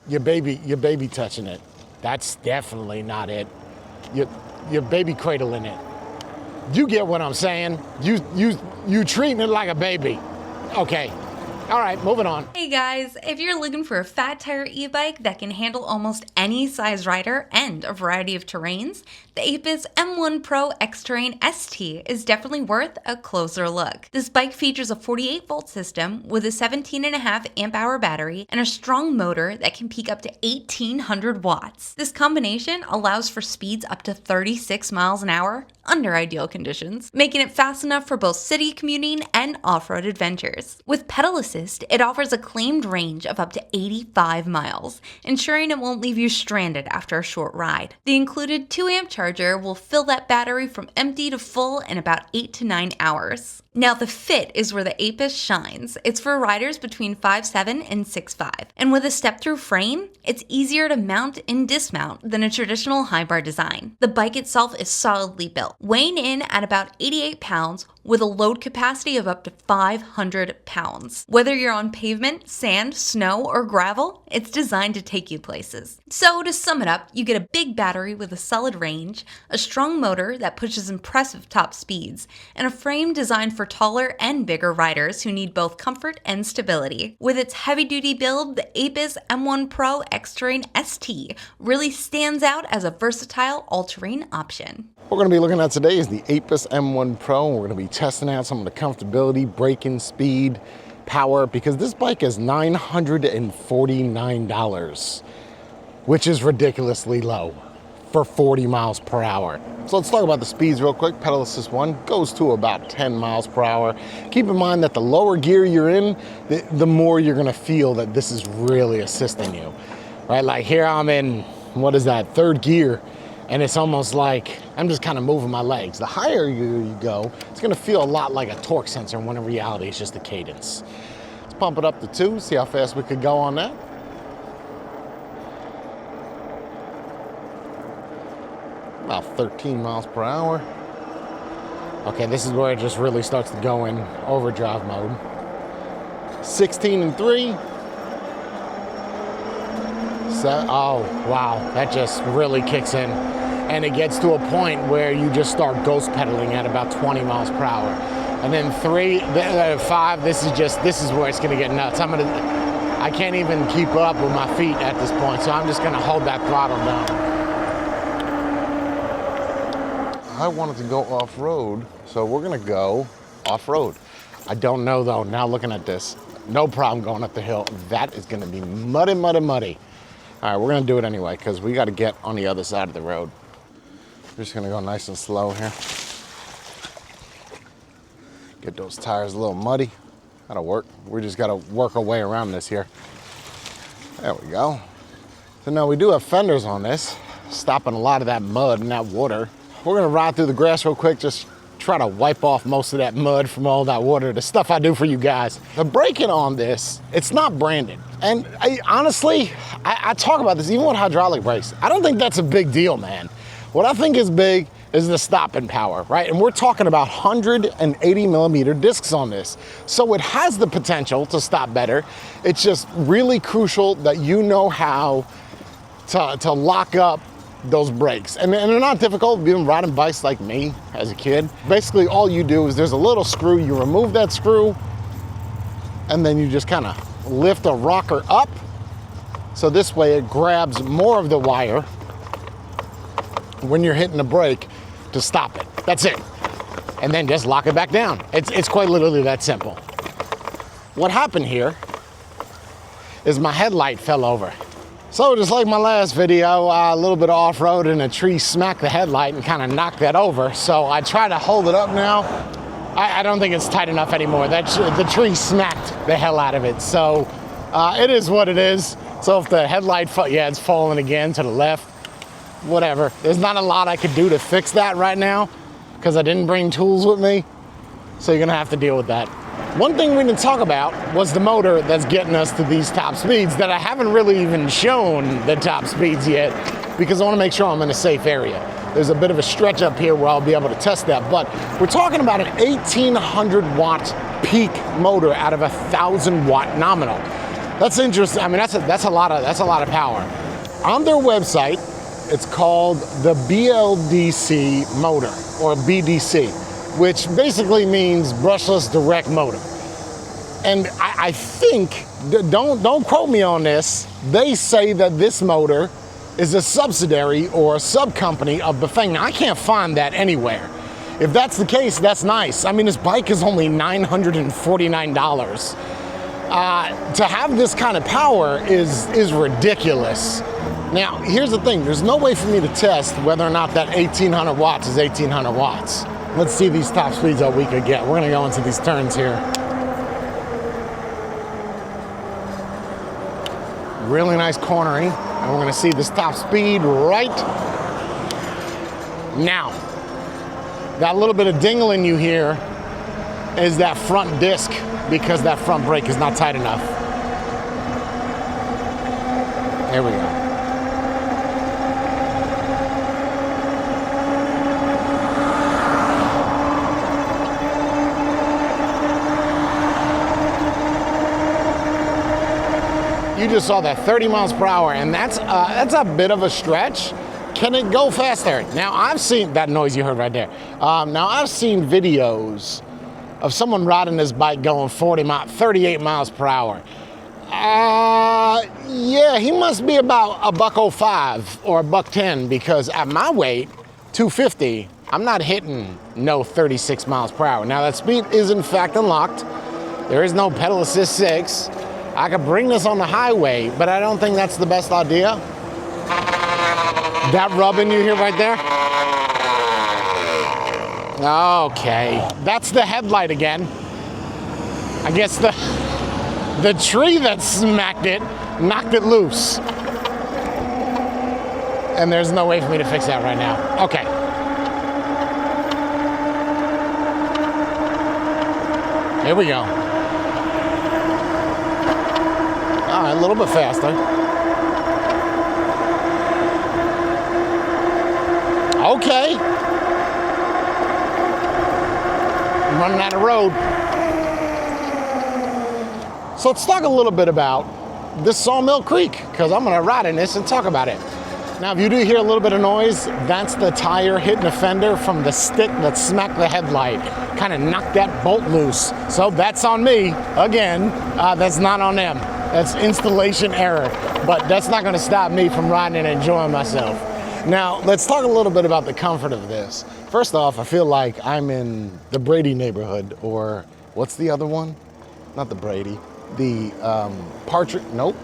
your baby touching it. That's definitely not it. Your baby cradling it. You get what I'm saying? You treating it like a baby. Okay. All right, moving on. Hey guys, if you're looking for a fat tire e-bike that can handle almost any size rider and a variety of terrains, the Aipas M1 Pro X-Terrain ST is definitely worth a closer look. This bike features a 48-volt system with a 17.5 amp-hour battery and a strong motor that can peak up to 1,800 watts. This combination allows for speeds up to 36 miles an hour under ideal conditions, making it fast enough for both city commuting and off-road adventures. With pedal assist, it offers a claimed range of up to 85 miles, ensuring it won't leave you stranded after a short ride. The included 2-amp charger will fill that battery from empty to full in about 8 to 9 hours. Now the fit is where the Aipas shines. It's for riders between 5'7" and 6'5". And with a step-through frame, it's easier to mount and dismount than a traditional high bar design. The bike itself is solidly built, weighing in at about 88 pounds with a load capacity of up to 500 pounds. Whether you're on pavement, sand, snow, or gravel, it's designed to take you places. So to sum it up, you get a big battery with a solid range, a strong motor that pushes impressive top speeds, and a frame designed for taller and bigger riders who need both comfort and stability. With its heavy-duty build, the Aipas M1 Pro X-Terrain ST really stands out as a versatile all-terrain option. What we're going to be looking at today is the Aipas M1 Pro, and we're going to be testing out some of the comfortability, braking, speed, power, because this bike is $949, which is ridiculously low for 40 miles per hour. So let's talk about the speeds real quick. Pedal assist 1 goes to about 10 miles per hour. Keep in mind that the lower gear you're in, the more you're going to feel that this is really assisting you, right? Like here I'm in, what is that, 3rd gear. And it's almost like I'm just kind of moving my legs. The higher you go, it's gonna feel a lot like a torque sensor, when in reality it's just a cadence. Let's pump it up to 2, see how fast we could go on that. About 13 miles per hour. Okay, this is where it just really starts to go in overdrive mode. 16 and 3. Oh, wow, that just really kicks in. And it gets to a point where you just start ghost pedaling at about 20 miles per hour. And then 3, 5, this is where it's gonna get nuts. I can't even keep up with my feet at this point, so I'm just gonna hold that throttle down. I wanted to go off-road, so we're gonna go off-road. I don't know though, now looking at this, no problem going up the hill. That is gonna be muddy, muddy, muddy. All right, we're gonna do it anyway because we gotta get on the other side of the road. We're just gonna go nice and slow here. Get those tires a little muddy. That'll work. We just gotta work our way around this here. There we go. So now we do have fenders on this, stopping a lot of that mud and that water. We're gonna ride through the grass real quick, just try to wipe off most of that mud from all that water, the stuff I do for you guys. The braking on this, it's not branded. And honestly, I talk about this even with hydraulic brakes. I don't think that's a big deal, man. What I think is big is the stopping power, right? And we're talking about 180 millimeter discs on this. So it has the potential to stop better. It's just really crucial that you know how to lock up those brakes. And they're not difficult. Being riding bikes like me as a kid, basically all you do is there's a little screw, you remove that screw, and then you just kind of lift a rocker up. So this way it grabs more of the wire when you're hitting the brake to stop it. That's it. And then just lock it back down. It's quite literally that simple. What happened here is my headlight fell over. So just like my last video, a little bit of off-road and a tree smacked the headlight and kind of knocked that over. So I try to hold it up now. I don't think it's tight enough anymore. The tree smacked the hell out of it. So it is what it is. So if the headlight, yeah, it's falling again to the left, whatever. There's not a lot I could do to fix that right now because I didn't bring tools with me. So you're gonna have to deal with that. One thing we didn't talk about was the motor that's getting us to these top speeds that I haven't really even shown the top speeds yet because I want to make sure I'm in a safe area. There's a bit of a stretch up here where I'll be able to test that, but we're talking about an 1,800 watt peak motor out of a 1,000 watt nominal. That's interesting. I mean, that's a lot of power. On their website, it's called the BLDC motor, or BDC, which basically means brushless direct motor. And I think, don't quote me on this, they say that this motor is a subsidiary or a sub-company of Bafang. Now, I can't find that anywhere. If that's the case, that's nice. I mean, this bike is only $949. To have this kind of power is ridiculous. Now, here's the thing. There's no way for me to test whether or not that 1800 watts is 1800 watts. Let's see these top speeds that we could get. We're gonna go into these turns here. Really nice cornering, and we're gonna see this top speed right now. That little bit of dingling you hear is that front disc because that front brake is not tight enough. There we go. You just saw that 30 miles per hour, and that's a bit of a stretch. Can it go faster? Now, I've seen that noise you heard right there. Now, I've seen videos of someone riding this bike going 38 miles per hour. Yeah, he must be about $105 or $110, because at my weight, 250, I'm not hitting no 36 miles per hour. Now, that speed is in fact unlocked. There is no pedal assist 6. I could bring this on the highway, but I don't think that's the best idea. That rubbing you hear right there? Okay, that's the headlight again. I guess the tree that smacked it knocked it loose. And there's no way for me to fix that right now. Okay. Here we go. All right, a little bit faster. Okay. I'm running out of road. So let's talk a little bit about this Sawmill Creek, because I'm gonna ride in this and talk about it. Now, if you do hear a little bit of noise, that's the tire hitting the fender from the stick that smacked the headlight. Kind of knocked that bolt loose. So that's on me. Again, that's not on them. That's installation error. But that's not gonna stop me from riding and enjoying myself. Now, let's talk a little bit about the comfort of this. First off, I feel like I'm in the Brady neighborhood, or what's the other one? Not the Brady. The Partridge, nope.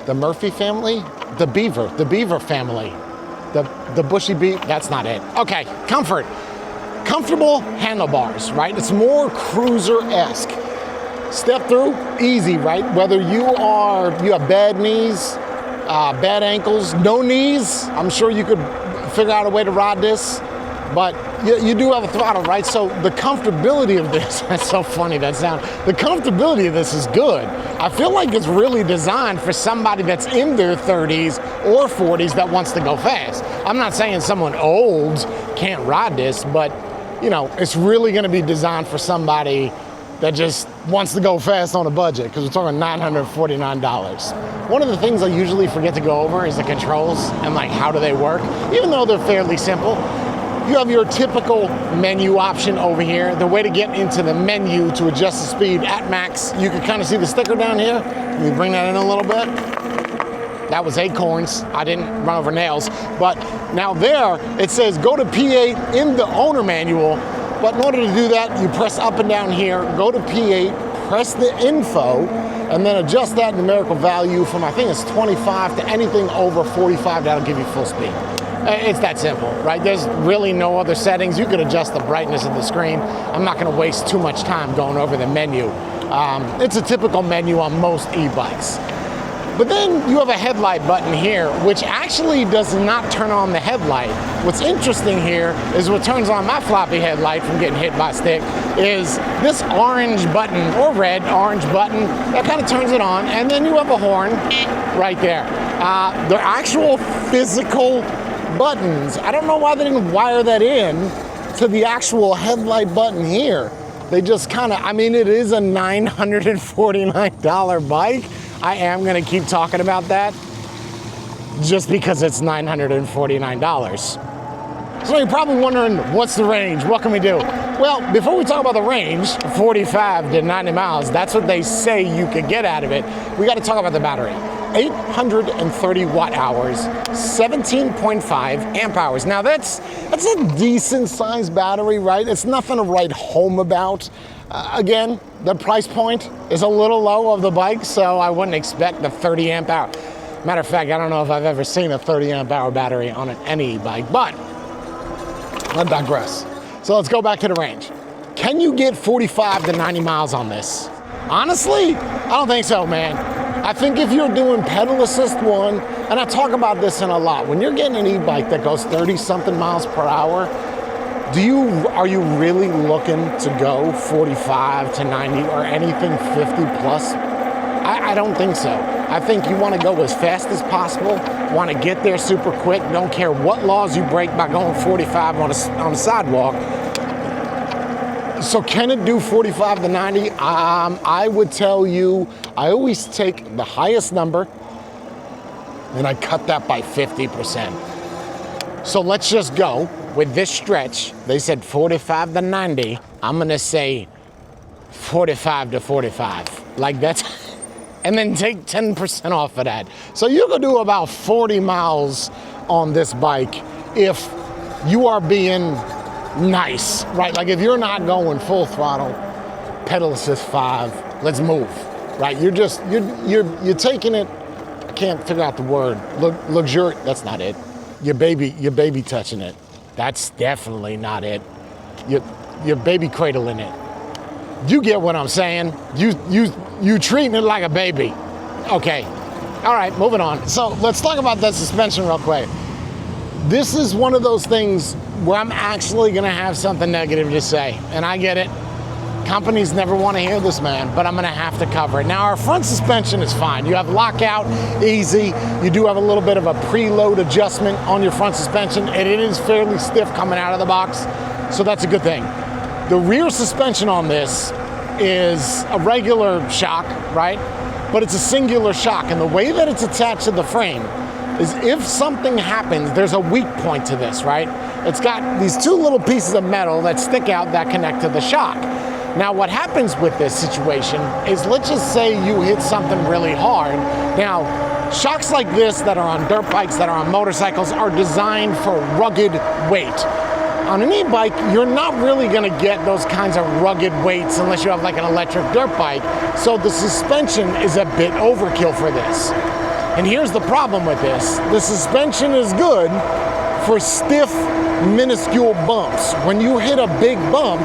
The Murphy family? The Beaver family. The Bushy Bee, that's not it. Okay, comfort. Comfortable handlebars, right? It's more cruiser-esque. Step through, easy, right? Whether you have bad knees, bad ankles, no knees, I'm sure you could figure out a way to ride this, but you do have a throttle, right? So the comfortability of this, that's so funny, that sound. The comfortability of this is good. I feel like it's really designed for somebody that's in their 30s or 40s that wants to go fast. I'm not saying someone old can't ride this, but you know, it's really gonna be designed for somebody that just wants to go fast on a budget, because we're talking $949. One of the things I usually forget to go over is the controls and like how do they work, even though they're fairly simple. You have your typical menu option over here. The way to get into the menu to adjust the speed at max, you can kind of see the sticker down here. Let me bring that in a little bit. That was acorns. I didn't run over nails. But now there, it says go to P8 in the owner manual. But in order to do that, you press up and down here, go to P8, press the info, and then adjust that numerical value from, I think it's 25 to anything over 45, that'll give you full speed. It's that simple, right? There's really no other settings. You could adjust the brightness of the screen. I'm not gonna waste too much time going over the menu. It's a typical menu on most e-bikes. But then you have a headlight button here, which actually does not turn on the headlight. What's interesting here is what turns on my floppy headlight from getting hit by a stick is this orange button, or red, orange button, that kind of turns it on, and then you have a horn right there. They're actual physical buttons. I don't know why they didn't wire that in to the actual headlight button here. They just kind of, I mean, it is a $949 bike. I am gonna keep talking about that just because it's $949. So you're probably wondering, what's the range? What can we do? Well, before we talk about the range, 45 to 90 miles, that's what they say you could get out of it. We got to talk about the battery. 830 watt hours, 17.5 amp hours. Now that's a decent sized battery, right? It's nothing to write home about. Again, the price point is a little low of the bike, so I wouldn't expect the 30 amp hour. Matter of fact, I don't know if I've ever seen a 30 amp hour battery on any bike, but I digress. So let's go back to the range. Can you get 45 to 90 miles on this? Honestly, I don't think so, man. I think if you're doing pedal assist one, and I talk about this in a lot, when you're getting an e-bike that goes 30 something miles per hour, are you really looking to go 45 to 90 or anything 50 plus? I don't think so. I think you want to go as fast as possible, want to get there super quick, don't care what laws you break by going 45 on a sidewalk. So can it do 45 to 90? I would tell you, I always take the highest number and I cut that by 50%. So let's just go with this stretch. They said 45 to 90. I'm gonna say 45 to 45. Like that's, and then take 10% off of that. So you could do about 40 miles on this bike if you are being nice, right? Like if you're not going full throttle, pedal assist 5, let's move, right? You're taking it, I can't figure out the word, luxurious, that's not it. Your baby touching it. That's definitely not it. Your baby cradling it. You get what I'm saying? You treating it like a baby. Okay, all right, moving on. So let's talk about that suspension real quick. This is one of those things where I'm actually gonna have something negative to say, and I get it. Companies never wanna hear this, man, but I'm gonna have to cover it. Now, our front suspension is fine. You have lockout, easy. You do have a little bit of a preload adjustment on your front suspension, and it is fairly stiff coming out of the box, so that's a good thing. The rear suspension on this is a regular shock, right? But it's a singular shock, and the way that it's attached to the frame is if something happens, there's a weak point to this, right? It's got these two little pieces of metal that stick out that connect to the shock. Now, what happens with this situation is, let's just say you hit something really hard. Now, shocks like this that are on dirt bikes, that are on motorcycles, are designed for rugged weight. On an e-bike, you're not really gonna get those kinds of rugged weights unless you have like an electric dirt bike. So the suspension is a bit overkill for this. And here's the problem with this. The suspension is good for stiff, minuscule bumps. When you hit a big bump,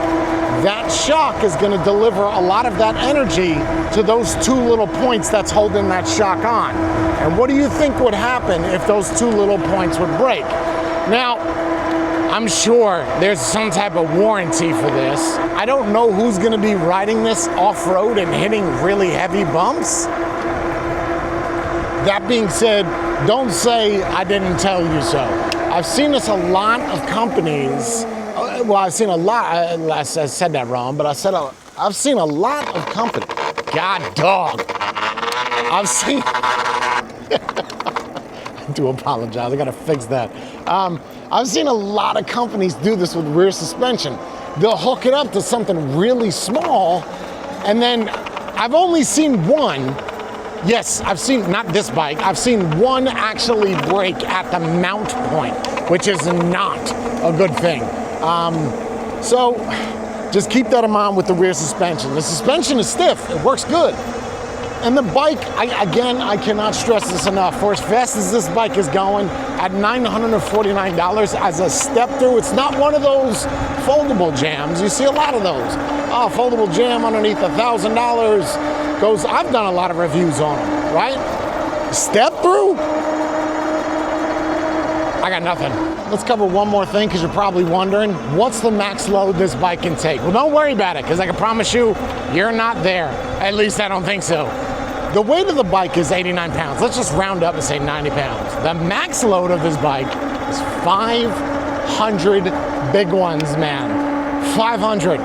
that shock is gonna deliver a lot of that energy to those two little points that's holding that shock on. And what do you think would happen if those two little points would break? Now, I'm sure there's some type of warranty for this. I don't know who's gonna be riding this off-road and hitting really heavy bumps. That being said, don't say I didn't tell you so. I've seen this a lot of companies. Well, I've seen a lot, I said that wrong, but I've seen a lot of companies. God dog. I've seen, I do apologize, I gotta fix that. I've seen a lot of companies do this with rear suspension. They'll hook it up to something really small, and then I've only seen one. Yes, I've seen, not this bike, I've seen one actually break at the mount point, which is not a good thing. So just keep that in mind with the rear suspension. The suspension is stiff, it works good. And the bike, I cannot stress this enough. For as fast as this bike is going, at $949 as a step through, it's not one of those foldable jams. You see a lot of those. Oh, foldable jam underneath $1,000 goes, I've done a lot of reviews on them, right? Step through? I got nothing. Let's cover one more thing, because you're probably wondering, what's the max load this bike can take? Well, don't worry about it, because I can promise you, you're not there. At least I don't think so. The weight of the bike is 89 pounds. Let's just round up and say 90 pounds. The max load of this bike is 500 big ones, man. 500.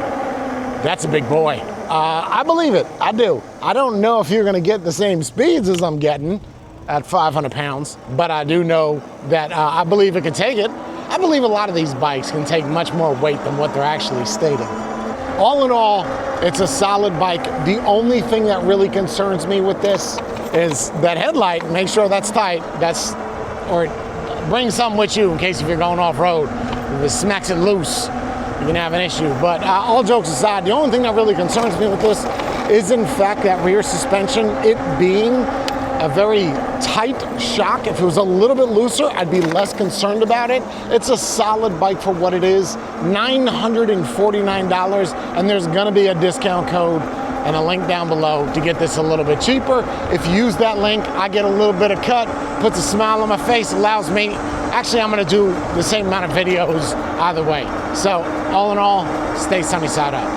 That's a big boy. I believe it, I do. I don't know if you're gonna get the same speeds as I'm getting at 500 pounds, but I do know that I believe it can take it. I believe a lot of these bikes can take much more weight than what they're actually stating. All in all, it's a solid bike. The only thing that really concerns me with this is that headlight. Make sure that's tight. Or bring something with you in case if you're going off-road. If it smacks it loose, you can have an issue. But all jokes aside, the only thing that really concerns me with this is in fact that rear suspension, it being a very tight shock. If it was a little bit looser, I'd be less concerned about it. It's a solid bike for what it is, $949, and there's gonna be a discount code and a link down below to get this a little bit cheaper. If you use that link, I get a little bit of cut, puts a smile on my face, allows me, actually I'm gonna do the same amount of videos either way. So all in all, stay sunny side up.